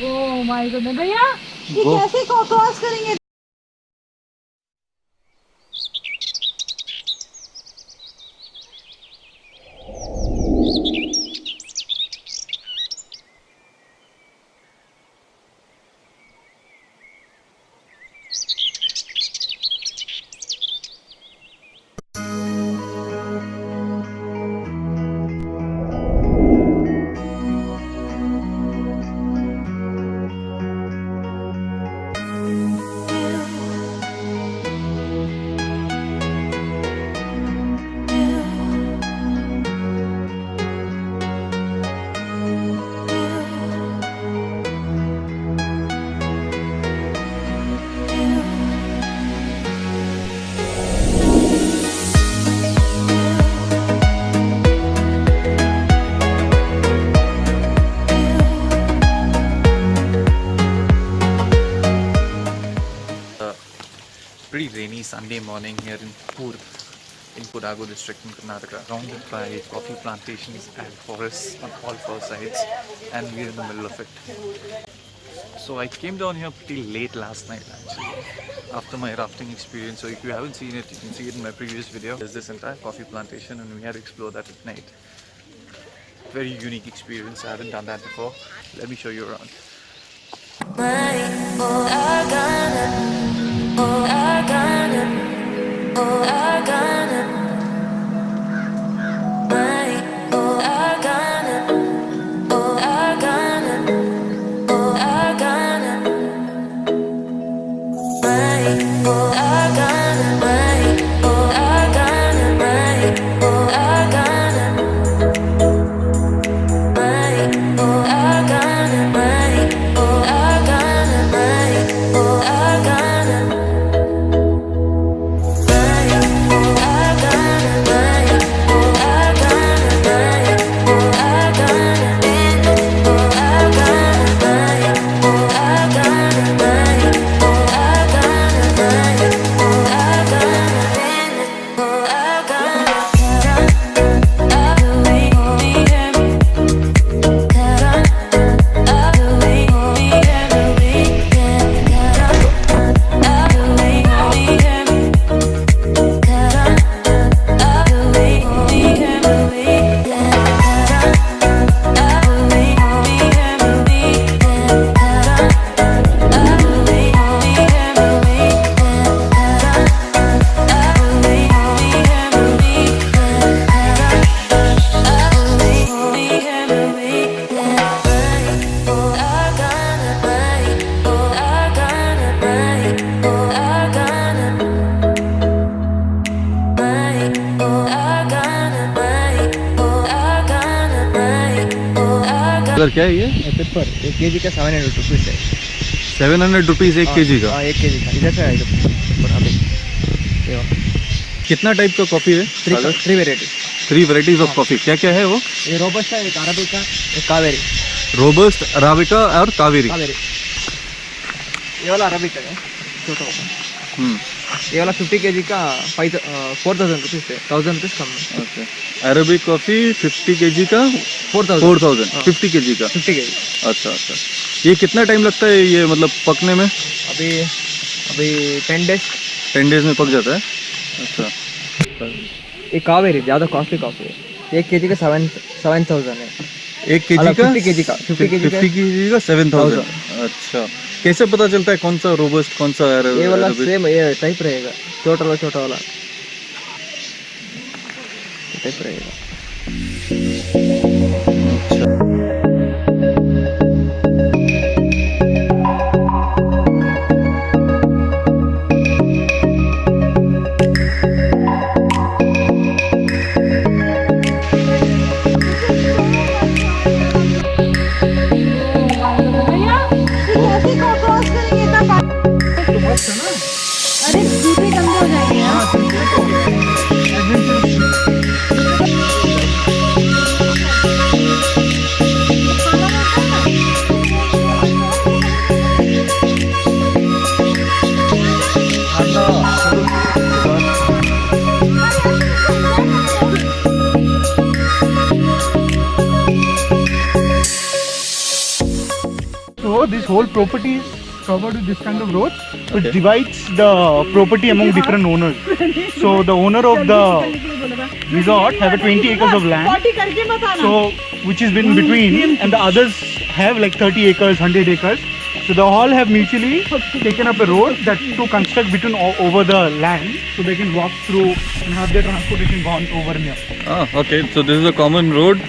Oh my God भैया, ये कैसे क्रॉस करेंगे? Pretty rainy Sunday morning here in Coorg, in Kodagu district in Karnataka, surrounded by coffee plantations and forests on all four sides, and we're in the middle of it. So I came down here pretty late last night actually, after my rafting experience. So if you haven't seen it, you can see it in my previous video. There's this entire coffee plantation and we had to explore that at night. Very unique experience, I haven't done that before. Let me show you around. क्या है ये? Paper 1 kg का 700 rupees है। 700 rupees 1 kg का? हाँ 1 kg का। इधर से है पेपर अभी। कितना टाइप का कॉफ़ी है? 3 वेराइटीज ऑफ कॉफ़ी। क्या क्या है वो? ये रोबस्टा, एक अरेबिका, एक कावेरी। रोबस्ट, अरेबिका और कावेरी। ये वाला अरेबिका है, छोटा होगा। ये वाला 50 kg का 4000 रुपीज़ है, 1000 रुपीज़ कम है। ओके, अरेबिक कॉफ़ी 50 kg का 4000, 50 kg का 50 kg। अच्छा अच्छा, ये कितना टाइम लगता है ये मतलब पकने में? अभी 10 डेज में पक जाता है। अच्छा, ये कावेरी ज़्यादा कॉस्टली कॉफ़ी है। 1 kg का 7000 है। 1 kg का 50 kg का 7000। अच्छा, कैसे पता चलता है कौन सा रोबस्ट कौन सा अरेबिक? ये वाला सेम ये टाइप रहेगा, छोटा वाला टाइप रहेगा। अरे जूते गंदे हो जाएंगे। So this whole property is covered with this kind of road, which divides the property among different owners. So the owner of the resort have a 20 acres of land, so which is in between, and the others have like 30 acres, 100 acres. So they all have mutually taken up a road that to construct between over the land, so they can walk through and have their transportation gone over near. Ah, okay. So this is a common road.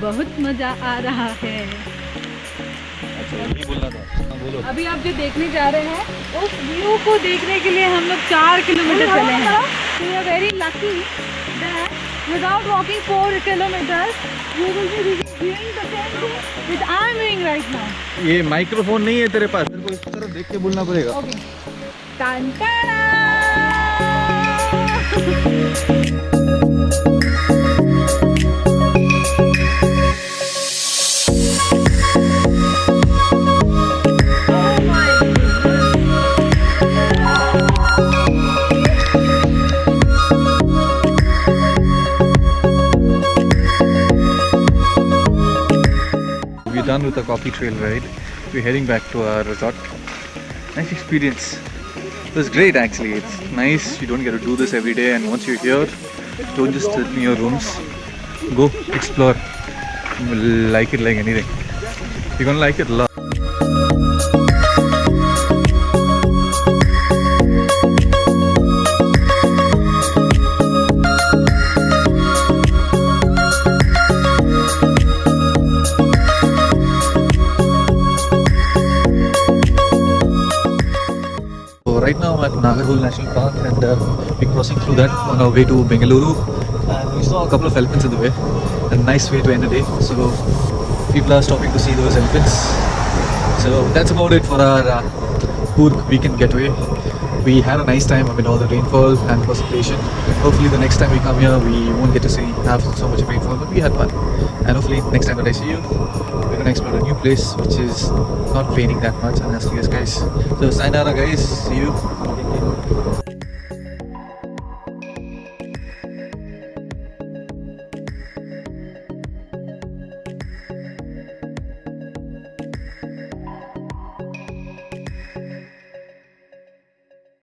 बहुत मजा आ रहा है। अभी आप जो देखने जा रहे हैं उस व्यू को देखने के लिए हम लोग 4 किलोमीटर चले हैं। So we are very lucky that without walking 4 kilometers you will be doing the same thing which I am doing right now. ये माइक्रोफोन नहीं है तेरे पास, तेरे को इस तरफ देख के बोलना पड़ेगा। Okay. Tantana! We're done with the coffee trail ride. We're heading back to our resort. Nice experience. It was great actually. It's nice. You don't get to do this every day, and once you're here, don't just sit in your rooms. Go explore. You will like it like anything. You're gonna like it a lot. Right now I'm at Nagarhole National Park, and we're crossing through that on our way to Bengaluru, and we saw a couple of elephants in the way. A nice way to end the day, so people are stopping to see those elephants. So that's about it for our Coorg weekend getaway. We had a nice time amid all the rainfall and precipitation. Hopefully the next time we come here we won't get to have so much rainfall, but we had fun. And hopefully next time that I see you, we're gonna explore a new place which is not raining that much and as clear skies. So sayonara guys, see you.